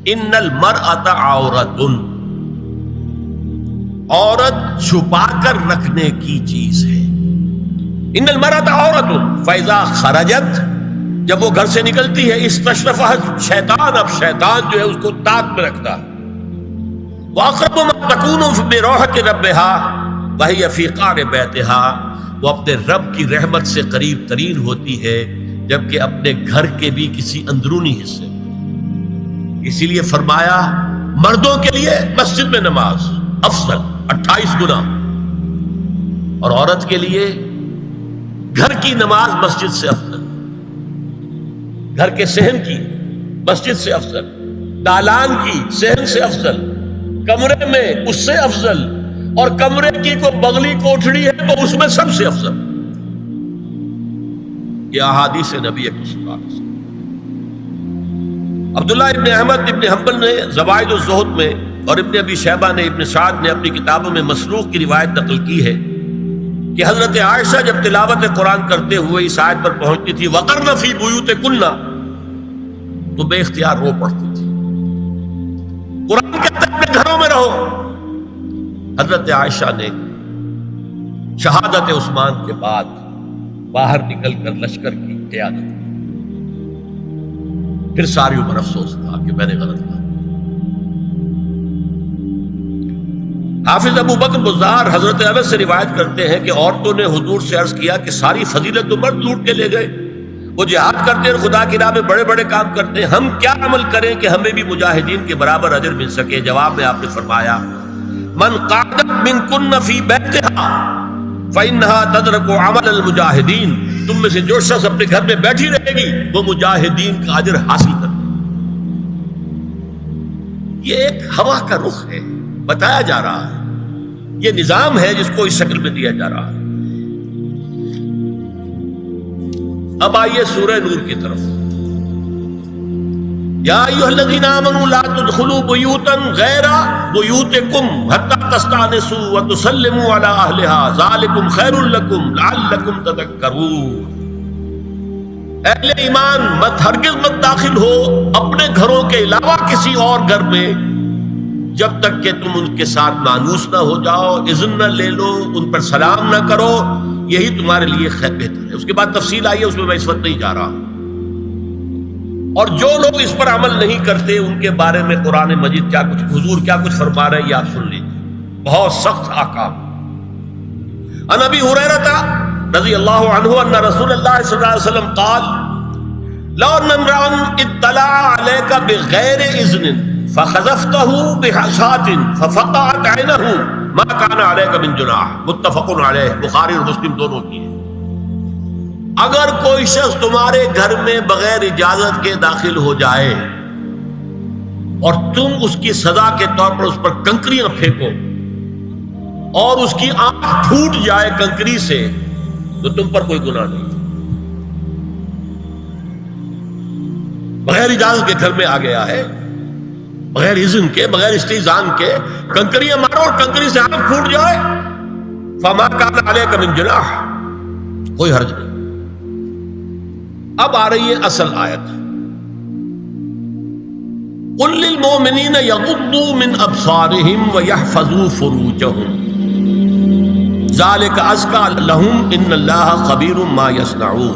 ان المرأۃ عورۃ، عورت چھپا کر رکھنے کی چیز ہے. ان المرأۃ عورۃ فاذا خرجت، جب وہ گھر سے نکلتی ہے، استشرفھا شیطان، اب شیطان جو ہے اس کو تاک میں رکھتا ہے. واقرب ما تکون بروحۃ ربھا وہی فی قعر بیتھا، وہ اپنے رب کی رحمت سے قریب ترین ہوتی ہے جبکہ اپنے گھر کے بھی کسی اندرونی حصے. اسی لیے فرمایا مردوں کے لیے مسجد میں نماز افضل 28 گنا، اور عورت کے لیے گھر کی نماز مسجد سے افضل، گھر کے صحن کی مسجد سے افضل، دالان کی صحن سے افضل، کمرے میں اس سے افضل، اور کمرے کی کوئی بغلی کوٹھڑی ہے تو اس میں سب سے افضل. یہ احادیث نبی اکرم صلی اللہ علیہ وسلم. عبداللہ ابن احمد ابن حنبل نے زوائد الزہد میں اور ابن ابی شیبہ نے، ابن سعد نے اپنی کتابوں میں مسروق کی روایت نقل کی ہے کہ حضرت عائشہ جب تلاوت قرآن کرتے ہوئے اس آیت پر پہنچتی تھی وَقَرْنَ فِي بُيُوتِكُنَّ، تو بے اختیار رو پڑتی تھی. قرآن کہتا ہے اپنے گھروں میں رہو. حضرت عائشہ نے شہادت عثمان کے بعد باہر نکل کر لشکر کی قیادت کی. پھر ساری عمر افسوس تھا کہ میں نے غلط کہا. حافظ ابو بکر بزار حضرت انس سے روایت کرتے ہیں کہ عورتوں نے حضور سے عرض کیا کہ ساری فضیلت تو مرد لوٹ کے لے گئے، وہ جہاد کرتے ہیں، خدا کی راہ میں بڑے بڑے کام کرتے ہیں، ہم کیا عمل کریں کہ ہمیں بھی مجاہدین کے برابر اجر مل سکے؟ جواب میں آپ نے فرمایا من قعدت منکن فی بیتھا فإنها تدرک عمل المجاہدین، تم میں سے جو شخص اپنے گھر میں بیٹھی رہے گی وہ مجاہدین کا اجر حاصل کرے. یہ ایک ہوا کا رخ ہے، بتایا جا رہا ہے، یہ نظام ہے جس کو اس شکل میں دیا جا رہا ہے. اب آئیے سورہ نور کی طرف. یا ایھا الذین آمنوا لا تدخلوا بیوتا غیر بیوتکم حتی تستأنسوا وتسلموا علی اہلها ذالکم خیر لکم لعلکم تذکرون. اہل ایمان ہرگز مت داخل ہو اپنے گھروں کے علاوہ کسی اور گھر میں جب تک کہ تم ان کے ساتھ مانوس نہ ہو جاؤ، اذن نہ لے لو، ان پر سلام نہ کرو، یہی تمہارے لیے خیر بہتر ہے. اس کے بعد تفصیل آئی ہے، اس میں میں اس وقت نہیں جا رہا. اور جو لوگ اس پر عمل نہیں کرتے ان کے بارے میں قرآن مجید کیا کچھ، حضور کیا کچھ فرما رہے ہیں یہ آپ سن لیجیے. بہت سخت احکام. عن ابی ہریرہ رضی اللہ عنہ ان رسول اللہ صلی اللہ علیہ وسلم قال لو ان امرأ اطلع عليك بغیر اذن فخذفته بحشاة ففقعت عینه ما كان عليك من جناح. متفق علیہ، بخاری اور مسلم دونوں کی ہے. اگر کوئی شخص تمہارے گھر میں بغیر اجازت کے داخل ہو جائے اور تم اس کی سزا کے طور پر اس پر کنکریاں پھینکو اور اس کی آنکھ پھوٹ جائے کنکری سے تو تم پر کوئی گناہ نہیں. بغیر اجازت کے گھر میں آ گیا ہے، بغیر اذن کے، بغیر استئذان کے کنکریاں مارو اور کنکری سے آنکھ پھوٹ جائے فما کان علیک من جناح، کوئی حرج نہیں. اب آ رہی ہے اصل آیت. قل للمؤمنین یغضوا من ابصارهم ویحفظوا فروجهم ذلک ازکی لهم ان اللہ خبیر ما یصنعون.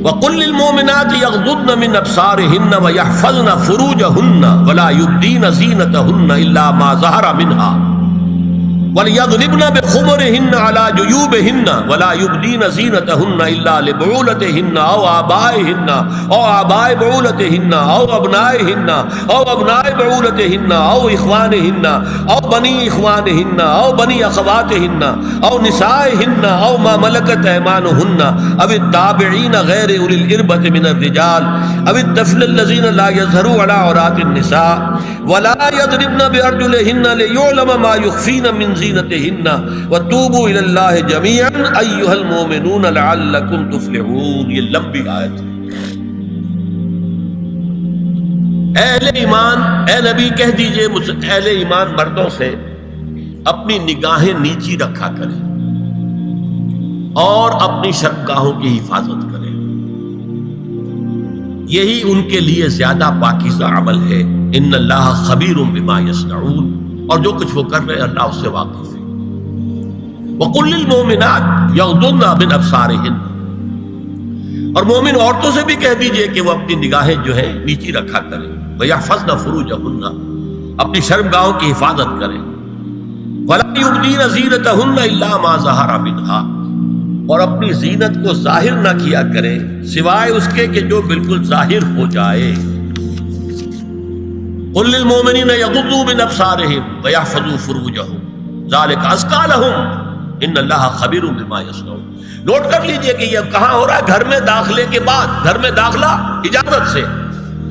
وقل للمؤمنات یغضضن من ابصارهن ویحفظن فروجهن ولا یبدین زینتهن الا ما ظہر منها وَلْيَضْرِبْنَ بِخُمُرِهِنَّ عَلَى جُيُوبِهِنَّ وَلَا يُبْدِينَ زِينَتَهُنَّ إِلَّا لِبُعُولَتِهِنَّ أَوْ آبَائِهِنَّ أَوْ آبَاءِ بُعُولَتِهِنَّ أَوْ أَبْنَائِهِنَّ أَوْ أَبْنَاءِ بُعُولَتِهِنَّ أَوْ إِخْوَانِهِنَّ أَوْ بَنِي إِخْوَانِهِنَّ أَوْ بَنِي أَخَوَاتِهِنَّ أَوْ نِسَائِهِنَّ أَوْ مَا مَلَكَتْ أَيْمَانُهُنَّ أَوِ التَّابِعِينَ غَيْرِ أُولِي الْإِرْبَةِ مِنَ الرِّجَالِ أَوِ الطَّفْلِ الَّذِينَ لَا يَظْهَرُوا عَلَى عَوْرَاتِ النِّسَاءِ وَلَا يَضْرِبْنَ بِأَرْجُلِهِنَّ لِيُعْلَمَ مَا يُخْفِينَ مِنْ زینتہن وتوبوا الی اللہ جميعا ایھا المؤمنون لعلکم تفلحون. یہ لمبی آیت ہے. اہل ایمان، اے نبی کہہ دیجئے اہل ایمان مردوں سے اپنی نگاہیں نیچی رکھا کریں اور اپنی شرمگاہوں کی حفاظت کریں. یہی ان کے لیے زیادہ پاکیزہ عمل ہے. ان اللہ خبیر بما یصنعون، اور جو کچھ وہ کر رہے ہیں اللہ اس سے واقف ہے. وَقُلْ لِلْمُؤْمِنَاتِ يَغْضُضْنَ مِنْ أَبْصَارِهِنَّ، اور مومن عورتوں سے بھی کہہ دیجئے کہ وہ اپنی نگاہیں جو ہے نیچی رکھا کریں. وَيَحْفَظْنَ فُرُوجَهُنَّ، اپنی شرمگاہوں کی حفاظت کریں. وَلَا يُبْدِينَ زِينَتَهُنَّ إِلَّا مَا ظَهَرَ مِنْهَا، اور اپنی زینت کو ظاہر نہ کیا کریں سوائے اس کے کہ جو بالکل ظاہر ہو جائے. قُلْ لِلْمُؤْمِنِينَ يَغُضُّوا مِنْ أَبْصَارِهِمْ وَيَحْفَظُوا فُرُوجَهُمْ ذَلِكَ أَزْكَىٰ لَهُمْ إِنَّ اللَّهَ خَبِيرٌ بِمَا يَصْنَعُونَ. نوٹ کر لیجئے کہ یہ کہاں ہو رہا ہے؟ گھر میں داخلے کے بعد. گھر میں داخلہ اجازت سے،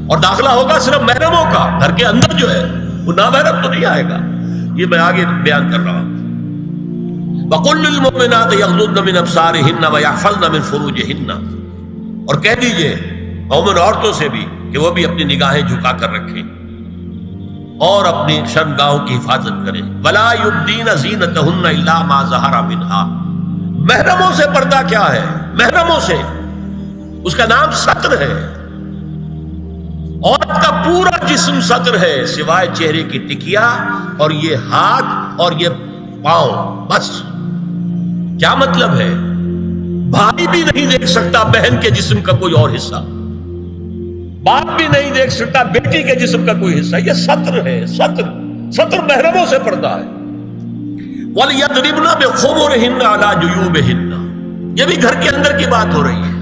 اور داخلہ ہوگا صرف محرموں کا. گھر کے اندر جو ہے وہ نامحرم تو نہیں آئے گا. یہ میں آگے بیان کر رہا ہوں. وَقُلْ لِلْمُؤْمِنَاتِ يَغْضُضْنَ مِنْ أَبْصَارِهِنَّ وَيَحْفَظْنَ مِنْ فُرُوجِهِنَّ، اور کہہ دیجئے مومن عورتوں سے بھی کہ وہ بھی اپنی نگاہیں جھکا کر رکھیں اور اپنی شرمگاہوں کی حفاظت کریں. وَلَا يُبْدِينَ زِينَتَهُنَّ إِلَّا مَا ظَهَرَ مِنْهَا. محرموں سے پردہ کیا ہے؟ محرموں سے اس کا نام ستر ہے. عورت کا پورا جسم ستر ہے سوائے چہرے کی ٹکیا اور یہ ہاتھ اور یہ پاؤں، بس. کیا مطلب ہے؟ بھائی بھی نہیں دیکھ سکتا بہن کے جسم کا کوئی اور حصہ، باپ بھی نہیں دیکھ سکتا بیٹی کے جسم کا کوئی حصہ. یہ ستر ہے. ستر محرموں سے پردہ ہے. وَلْيَضْرِبْنَ بِخُمُرِهِنَّ عَلَىٰ جُيُوبِهِنَّ، یہ بھی گھر کے اندر کی بات ہو رہی ہے.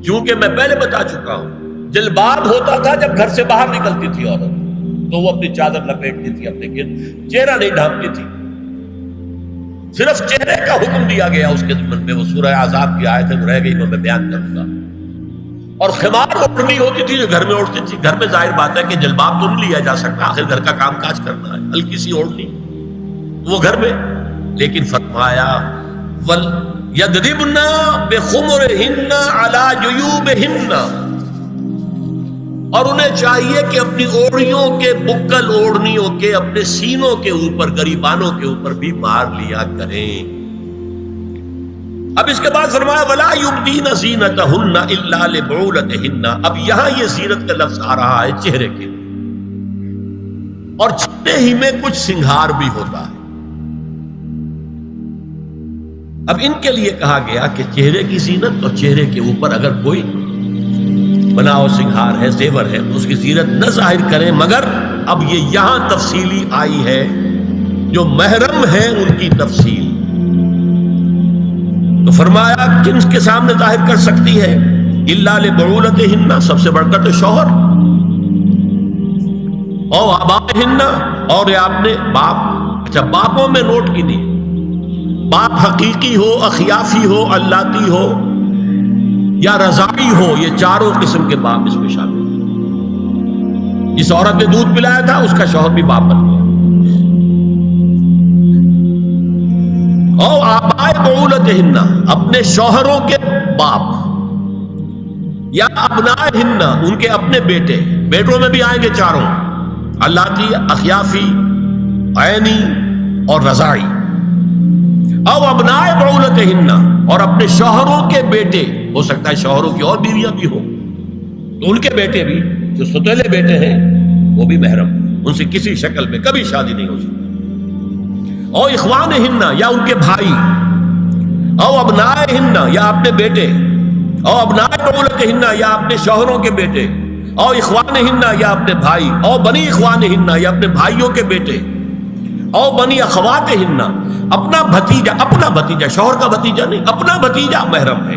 چونکہ میں پہلے بتا چکا ہوں جلباب ہوتا تھا جب گھر سے باہر نکلتی تھی عورت، تو وہ اپنی چادر لپیٹتی تھی اپنے گرد، چہرہ نہیں ڈھانپتی تھی. صرف چہرے کا حکم دیا گیا اس کے ضمن میں. وہ سورہ احزاب کی آیت ہے، وہ رہ گئی، وہ میں بیان کروں گا. اور خمار اوڑھنی ہوتی تھی جو گھر میں اوڑھتی تھی. گھر میں ظاہر بات ہے کہ جلباب تو نہیں لیا جا سکتا، آخر گھر کا کام کاج کرنا ہے. ہلکی سی اوڑھنی وہ گھر میں. لیکن فرمایا وَلْيَضْرِبْنَ بِخُمُرِهِنَّ عَلَىٰ جُيُوبِهِنَّ، اور انہیں چاہیے کہ اپنی اوڑھیوں کے بکل اوڑھنیوں کے اپنے سینوں کے اوپر، گریبانوں کے اوپر بھی مار لیا کریں. اب اس کے بعد فرمایا وَلَا يُبْدِينَ زِينَتَهُنَّ إِلَّا لِبُعُولَتِهِنَّ. اب یہاں یہ زینت کا لفظ آ رہا ہے چہرے کے، اور چہرے ہی میں کچھ سنگھار بھی ہوتا ہے. اب ان کے لیے کہا گیا کہ چہرے کی زینت، اور چہرے کے اوپر اگر کوئی بناؤ سنگھار ہے، زیور ہے، تو اس کی زینت نہ ظاہر کریں. مگر اب یہ یہاں تفصیلی آئی ہے، جو محرم ہے ان کی تفصیل. تو فرمایا کن کے سامنے ظاہر کر سکتی ہے؟ الا لبعولتہن، سب سے بڑھ کر تو شوہر، او آبائہن، اور یہ آپ نے باپ. اچھا، باپوں میں نوٹ کی نہیں، باپ حقیقی ہو، اخیافی ہو، اللاتی ہو یا رضاعی ہو، یہ چاروں قسم کے باپ اس میں شامل ہیں. جس عورت نے دودھ پلایا تھا اس کا شوہر بھی باپ بن گیا. او آبائے بعولتہن، اپنے شوہروں کے باپ، یا ابنائہن، ان کے اپنے بیٹے. بیٹوں میں بھی آئیں گے چاروں، اللاتی، اخیافی، عینی اور رضاعی. او ابنائے بعولتہن، اور اپنے شوہروں کے بیٹے. ہو سکتا ہے شوہروں کی اور بیویاں بھی ہوں، تو ان کے بیٹے بھی، جو ستیلے بیٹے ہیں وہ بھی محرم، ان سے کسی شکل میں کبھی شادی نہیں ہو سکتی. او اخوانہن، یا ان کے بھائی. او ابنائہن، یا اپنے بیٹے. او ابنائے بعولتہن، یا اپنے شوہروں کے بیٹے. او اخوانہن، یا اپنے بھائی. او بنی اخوانہن، یا اپنے بھائیوں کے بیٹے. او بنی اخواتہن، اپنا بھتیجا. اپنا بھتیجا، شوہر کا بھتیجا نہیں، اپنا بھتیجا محرم ہے.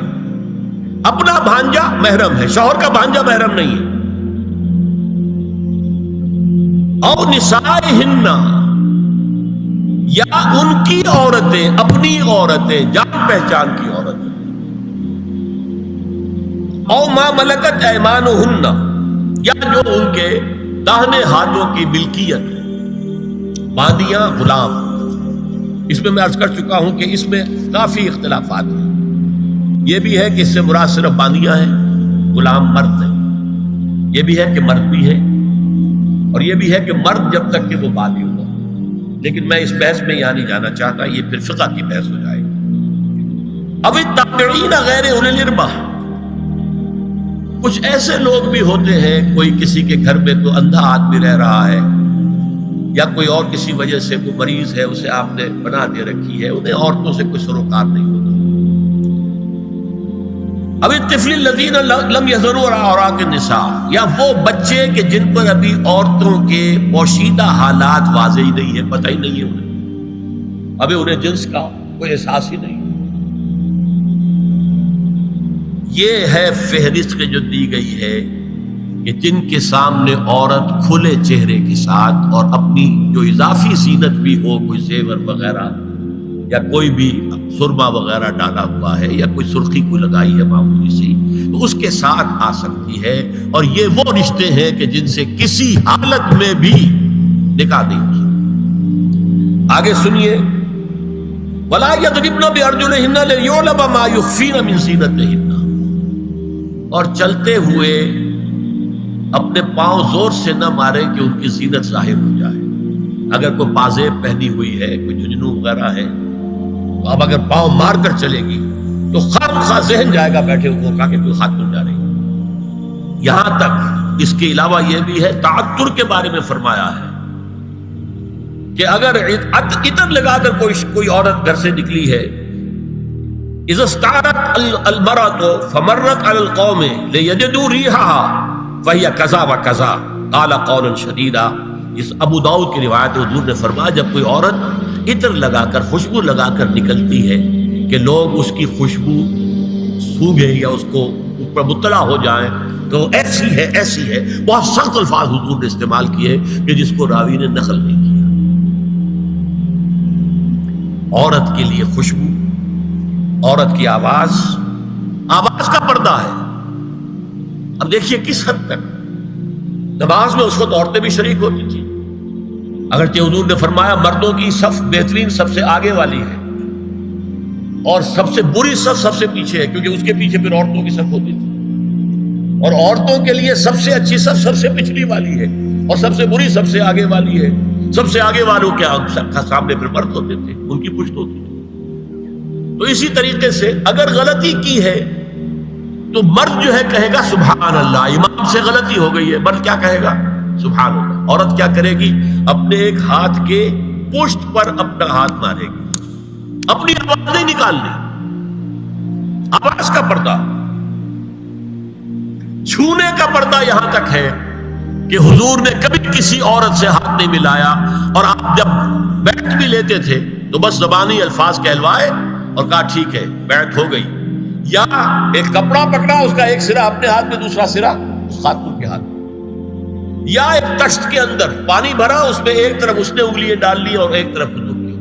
اپنا بھانجا محرم ہے، شوہر کا بھانجا محرم نہیں ہے. او نسائہن، یا ان کی عورتیں، اپنی عورتیں، جان پہچان کی عورتیں. او ما ملکت ایمانہن، یا جو ان کے داہنے ہاتھوں کی ملکیت ہے، باندیاں، غلام. اس میں عرض کر چکا ہوں کہ اس میں کافی اختلافات ہیں. یہ بھی ہے کہ اس سے مراد صرف باندیاں ہیں، غلام مرد ہیں. یہ بھی ہے کہ مرد بھی ہے، اور یہ بھی ہے کہ مرد جب تک کہ وہ بالغ ہو. لیکن میں اس بحث میں یہاں نہیں جانا چاہتا، یہ پھر فقہ کی بحث ہو جائے گی. اب التابعین غیر اولی الارباح، کچھ ایسے لوگ بھی ہوتے ہیں، کوئی کسی کے گھر میں کوئی اندھا آدمی رہ رہا ہے یا کوئی اور کسی وجہ سے کوئی مریض ہے، اسے آپ نے بنا دے رکھی ہے، انہیں عورتوں سے کوئی سروکار نہیں ہوتا. اب الطفل الذین لم یظہروا علی عورات النساء، یا وہ بچے کہ جن پر ابھی عورتوں کے پوشیدہ حالات واضح ہی نہیں ہے، پتہ ہی نہیں ہے انہیں، ابھی انہیں جنس کا کوئی احساس ہی نہیں. یہ ہے فہرست جو دی گئی ہے کہ جن کے سامنے عورت کھلے چہرے کے ساتھ اور اپنی جو اضافی زینت بھی ہو، کوئی زیور وغیرہ یا کوئی بھی سرما وغیرہ ڈالا ہوا ہے یا کوئی سرخی کو لگائی ہے معمولی سی، تو اس کے ساتھ آ سکتی ہے. اور یہ وہ رشتے ہیں کہ جن سے کسی حالت میں بھی نکاح نہیں ہو سکتا. آگے سنیے، وَلَا يَضْرِبْنَ بِأَرْجُلِهِنَّ لِيُعْلَمَ مَا يُخْفِينَ مِنْ زِينَتِهِنَّ، اور چلتے ہوئے اپنے پاؤں زور سے نہ مارے کہ ان کی زینت ظاہر ہو جائے. اگر کوئی پازیب پہنی ہوئی ہے، کوئی جنجنو وغیرہ ہے، تو اب اگر پاؤں مار کر چلے گی تو خواہ ذہن جائے گا بیٹھے ہوئے کا کہ کوئی خاتون جا رہی ہے. یہاں تک اس کے علاوہ یہ بھی ہے، تعطر کے بارے میں فرمایا ہے کہ اگر عطر لگا کر کوئی عورت گھر سے نکلی ہے، اذا استعارت المرأة فمرت على القوم ليجدوا ريحها فهي كذا وكذا قال قولا شديدا. اس ابو داؤد کی روایت حضور نے فرمایا جب کوئی عورت عطر لگا کر خوشبو لگا کر نکلتی ہے کہ لوگ اس کی خوشبو سونگیں یا اس کو اوپر مطلع ہو جائیں تو ایسی ہے ایسی ہے. بہت سخت الفاظ حضور نے استعمال کیے کہ جس کو راوی نے نقل نہیں کیا. عورت کے لیے خوشبو، عورت کی آواز کا پردہ ہے. اب دیکھیے کس حد تک نماز میں اس وقت عورتیں بھی شریک ہوتی تھی، اگرچہ حضور نے فرمایا مردوں کی صف بہترین سب سے آگے والی ہے اور سب سے بری صف سب سے پیچھے ہے، کیونکہ اس کے پیچھے پھر عورتوں کی صف ہوتی تھی. اور عورتوں کے لیے سب سے اچھی صف سب سے پچھلی والی ہے اور سب سے بری سب سے آگے والی ہے. سب سے آگے والوں کے سامنے پھر مرد ہوتے تھے، ان کی پشت ہوتی تھی. تو اسی طریقے سے اگر غلطی کی ہے تو مرد جو ہے کہے گا سبحان اللہ، امام سے غلطی ہو گئی ہے، مرد کیا کہے گا؟ سبحان اللہ. عورت کیا کرے گی؟ اپنے ایک ہاتھ کے پشت پر اپنا ہاتھ مارے گی، اپنی آواز نہیں نکالنی. آواز کا پردہ، چھونے کا پردہ یہاں تک ہے کہ حضور نے کبھی کسی عورت سے ہاتھ نہیں ملایا، اور آپ جب بیعت بھی لیتے تھے تو بس زبانی الفاظ کہلوائے اور کہا ٹھیک ہے بیعت ہو گئی، یا ایک کپڑا پکڑا، اس کا ایک سرا اپنے ہاتھ میں دوسرا سرا اس خاتون کے ہاتھ میں، یا ایک تشت کے اندر پانی بھرا، اس میں ایک طرف اس نے انگلیاں ڈال لی اور ایک طرف حضور کی.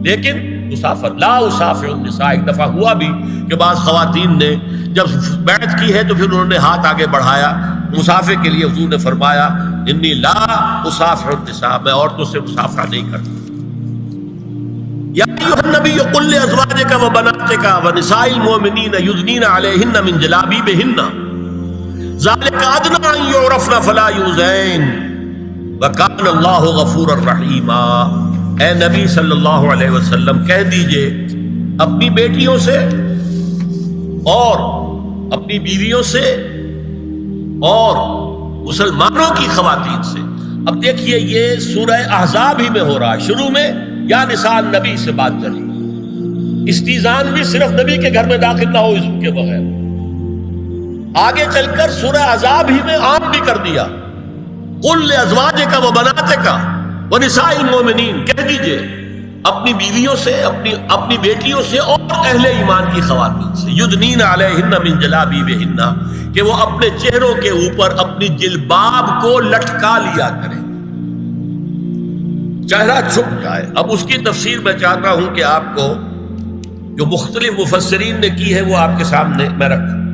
لیکن مسافر لا اسافر النساء، ایک دفعہ ہوا بھی کہ بعض خواتین نے جب بیعت کی ہے تو پھر انہوں نے ہاتھ آگے بڑھایا مسافر کے لیے. حضور نے فرمایا انی لا اسافر النساء، میں عورتوں سے مسافرہ نہیں کرتا. یا ایھا النبی قل لازواجک وبناتک ونساء المؤمنین یدنین علیہن من جلابیبہن ذلک ادنی ان یعرفن فلا یؤذین وکان اللہ غفورا رحیما. اے نبی صلی اللہ علیہ وسلم کہہ دیجئے اپنی بیٹیوں سے اور اپنی بیویوں سے اور مسلمانوں کی خواتین سے. اب دیکھیے یہ سورہ احزاب ہی میں ہو رہا ہے، شروع میں یا نساء نبی سے بات چلی، استیزان بھی صرف نبی کے گھر میں داخل نہ ہو اذن کے بغیر. آگے چل کر سورہ احزاب ہی میں عام بھی کر دیا، قل لازواجک وبناتک ونساء المؤمنین، کہہ دیجئے اپنی بیویوں سے اپنی بیٹیوں سے اور اہل ایمان کی خواتین سے، یدنین علیہن من جلابیبہن، کہ وہ اپنے چہروں کے اوپر اپنی جلباب کو لٹکا لیا کریں، چہرہ چھپ جائے. اب اس کی تفسیر میں چاہتا ہوں کہ آپ کو جو مختلف مفسرین نے کی ہے وہ آپ کے سامنے میں رکھوں.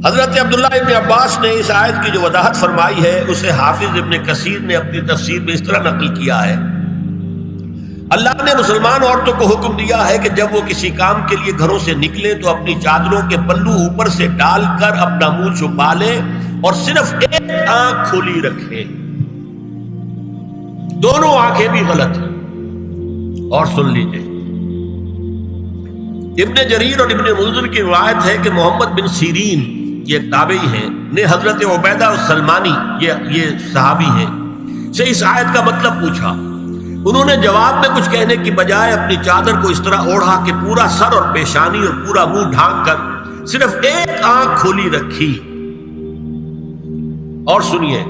حضرت عبداللہ ابن عباس نے اس آیت کی جو وضاحت فرمائی ہے اسے حافظ ابن کثیر نے اپنی تفسیر میں اس طرح نقل کیا ہے. اللہ نے مسلمان عورتوں کو حکم دیا ہے کہ جب وہ کسی کام کے لیے گھروں سے نکلیں تو اپنی چادروں کے پلو اوپر سے ڈال کر اپنا منہ چھپا لیں اور صرف ایک آنکھ کھلی رکھیں. دونوں آنکھیں بھی غلط ہیں. اور سن لیجئے ابن جریر اور ابن منذر کی روایت ہے کہ محمد بن سیرین یہ ایک تابعی ہیں نے حضرت عبیدہ السلمانی یہ صحابی ہیں سے اس آیت کا مطلب پوچھا. انہوں نے جواب میں کچھ کہنے کی بجائے اپنی چادر کو اس طرح اوڑھا کہ پورا سر اور پیشانی اور پورا منہ ڈھانک کر صرف ایک آنکھ کھولی رکھی. اور سنیے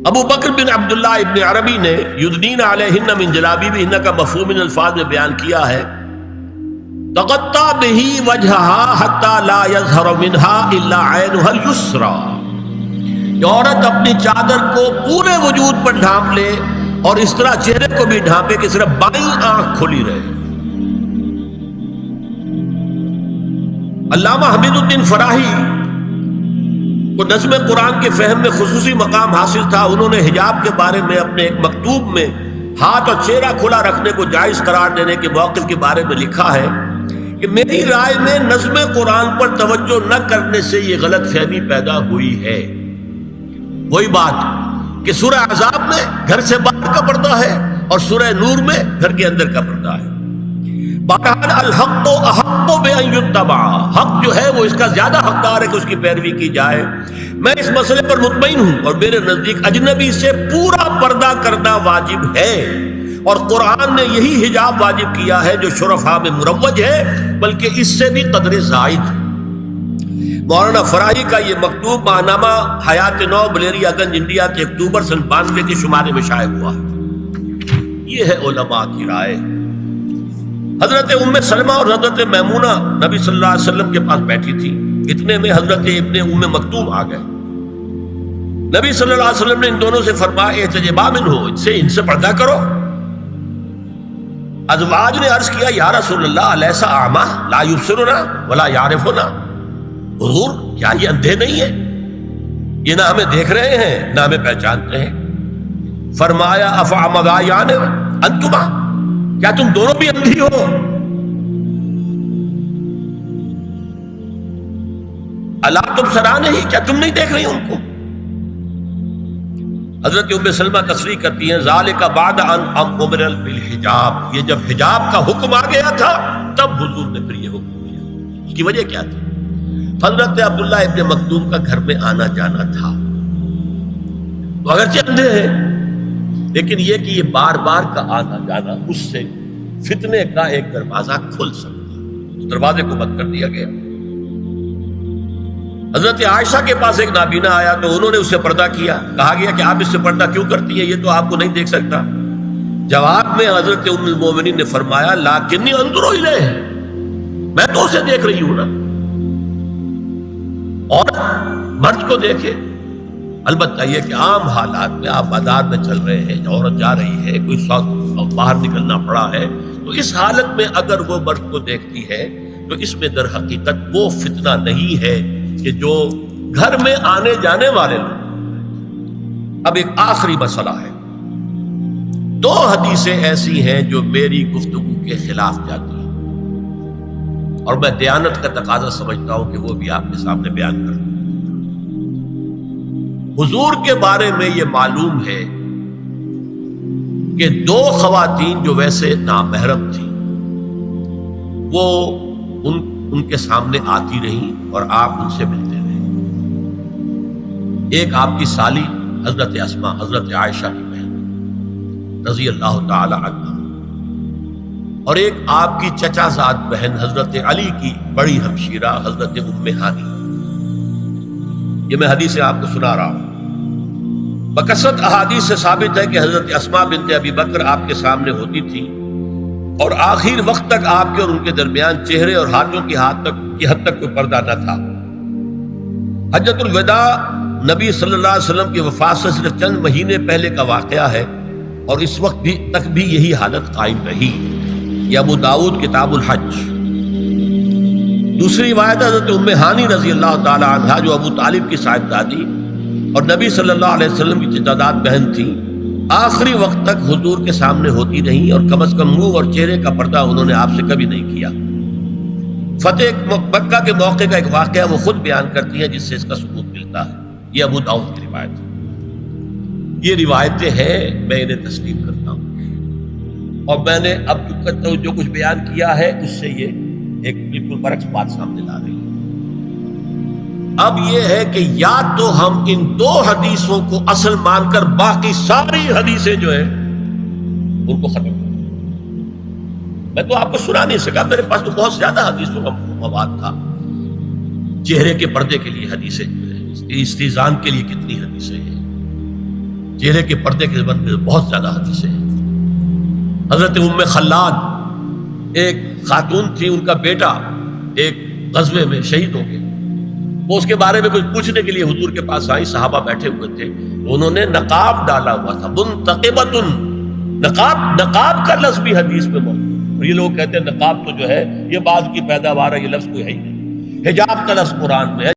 ابو بکر بن عبداللہ ابن عربی نے یدنین علیہن من جلابیبہن کا مفہوم ان الفاظ میں بیان کیا ہے تغطى به وجهها حتى لا يظهر منها الا عينها اليسرى. عورت اپنی چادر کو پورے وجود پر ڈھانپ لے اور اس طرح چہرے کو بھی ڈھانپے کہ صرف بائیں آنکھ کھلی رہے. علامہ حمید الدین فراہی کو نظم قرآن کے فہم میں خصوصی مقام حاصل تھا. انہوں نے حجاب کے بارے میں اپنے ایک مکتوب میں ہاتھ اور چہرہ کھلا رکھنے کو جائز قرار دینے کے موقف کے بارے میں لکھا ہے کہ میری رائے میں نظم قرآن پر توجہ نہ کرنے سے یہ غلط فہمی پیدا ہوئی ہے. وہی بات کہ سورہ احزاب میں گھر سے باہر کا پردہ ہے اور سورہ نور میں گھر کے اندر کا پردہ ہے. بہرحال الحق تو احق بان یتبع، حق جو ہے وہ اس کا زیادہ حقدار ہے کہ اس کی پیروی کی جائے. میں اس مسئلے پر مطمئن ہوں اور میرے نزدیک اجنبی سے پورا پردہ کرنا واجب ہے اور قرآن نے یہی حجاب واجب کیا ہے جو شرفاء میں مروج ہے بلکہ اس سے بھی قدر زائد. مولانا فراہی کا یہ مکتوب ماہنامہ حیات نو بلیریا گنج انڈیا کے اکتوبر سن 92 کے شمارے میں شائع ہوا ہے. یہ ہے علماء کی رائے. حضرت ام سلمہ اور حضرت میمونہ نبی صلی اللہ علیہ وسلم کے پاس بیٹھی تھی. اتنے میں حضرت ابن ام مکتوم آ گئے. نبی صلی اللہ علیہ وسلم نے ان دونوں سے فرمایا احتجبا منہ، ان سے پردہ کرو. ازواج نے عرض کیا یا رسول اللہ الیس اعمی لا یبصرنا ولا یعرفنا، حضور کیا یہ اندھے نہیں ہیں؟ یہ نہ ہمیں دیکھ رہے ہیں نہ ہمیں پہچانتے ہیں. فرمایا افعمضایان انتما، کیا تم دونوں بھی اندھی ہو؟ الا تبصران ہی، کیا تم نہیں دیکھ رہی ان کو؟ حضرت ام سلمہ تصریح کرتی ہیں ذالک بعد ان امر بالحجاب، یہ جب حجاب کا حکم آ گیا تھا تب حضور نے پھر یہ حکم دیا. اس کی وجہ کیا تھی؟ حضرت عبداللہ ابن مکتوم کا گھر میں آنا جانا تھا. تو اگرچہ اندھے ہیں لیکن یہ کہ یہ بار بار کا آنا جانا اس سے فتنے کا ایک دروازہ کھل سکتا ہے. اس دروازے کو بند کر دیا گیا. حضرت عائشہ کے پاس ایک نابینا آیا تو انہوں نے اس سے پردہ کیا. کہا گیا کہ آپ اس سے پردہ کیوں کرتی ہیں، یہ تو آپ کو نہیں دیکھ سکتا. جواب میں حضرت ام المومنین نے فرمایا لیکنی انظر الیہ، میں تو اسے دیکھ رہی ہوں نا. اور مرد کو دیکھے. البتہ یہ کہ عام حالات میں آپ بازار میں چل رہے ہیں، عورت جا رہی ہے، کوئی ساتھ باہر نکلنا پڑا ہے، تو اس حالت میں اگر وہ مرد کو دیکھتی ہے تو اس میں در حقیقت وہ فتنہ نہیں ہے کہ جو گھر میں آنے جانے والے لوگ. اب ایک آخری مسئلہ ہے. 2 حدیثیں ایسی ہیں جو میری گفتگو کے خلاف جاتی ہیں اور میں دیانت کا تقاضا سمجھتا ہوں کہ وہ بھی آپ کے سامنے بیان کروں. حضور کے بارے میں یہ معلوم ہے کہ 2 خواتین جو ویسے نامحرم تھیں وہ ان کے سامنے آتی رہیں اور آپ ان سے ملتے رہے. ایک آپ کی سالی حضرت اسماء حضرت عائشہ کی بہن رضی اللہ تعالی عنہ، اور ایک آپ کی چچا زاد بہن حضرت علی کی بڑی ہمشیرہ حضرت ام ہانی. یہ میں حدیث آپ کو سنا رہا ہوں. بکثرت احادیث سے ثابت ہے کہ حضرت اسماء بنت ابی بکر آپ کے سامنے ہوتی تھی اور آخر وقت تک آپ کے اور ان کے درمیان چہرے اور ہاتھوں کی حد تک کوئی پردہ نہ تھا. حجۃ الوداع نبی صلی اللہ علیہ وسلم کی وفات سے صرف چند مہینے پہلے کا واقعہ ہے اور اس وقت تک بھی یہی حالت قائم رہی. یہ ابو داؤد کتاب الحج. دوسری روایت حضرت ام ہانی رضی اللہ تعالی عنہا جو ابو طالب کی صاحبزادی اور نبی صلی اللہ علیہ وسلم کی چچاداد بہن تھی، آخری وقت تک حضور کے سامنے ہوتی رہیں اور کم از کم منہ اور چہرے کا پردہ انہوں نے آپ سے کبھی نہیں کیا. فتح مکہ کے موقع کا ایک واقعہ وہ خود بیان کرتی ہیں جس سے اس کا ثبوت ملتا ہے. یہ ابو داؤد کی روایت ہے. یہ روایتیں ہیں، میں انہیں تسلیم کرتا ہوں. اور میں نے اب جو کچھ بیان کیا ہے اس سے یہ ایک بالکل برعکس بات سامنے لا رہی ہے۔ اب یہ ہے کہ یا تو ہم ان دو حدیثوں کو اصل مان کر باقی ساری حدیثیں جو ہیں ان کو ختم کریں۔ میں تو آپ کو سنا نہیں سکا، میرے پاس تو بہت زیادہ حدیثوں کا مواد تھا۔ چہرے کے پردے کے لیے حدیثیں، استیزان کے لیے کتنی حدیثیں ہیں، چہرے کے پردے کے بارے میں بہت زیادہ حدیثیں ہیں۔ حضرت ام خلاد ایک خاتون تھی، ان کا بیٹا ایک غزوے میں شہید ہو گیا، وہ اس کے بارے میں کچھ پوچھنے کے لیے حضور کے پاس آئی، صحابہ بیٹھے ہوئے تھے، انہوں نے نقاب ڈالا ہوا تھا، منتقبۃ، نقاب کا لفظ بھی حدیث میں موجود ہے، اور یہ لوگ کہتے ہیں نقاب تو جو ہے یہ بعد کی پیداوار ہے، یہ لفظ کوئی ہے ہی نہیں۔ حجاب کا لفظ قرآن میں ہے۔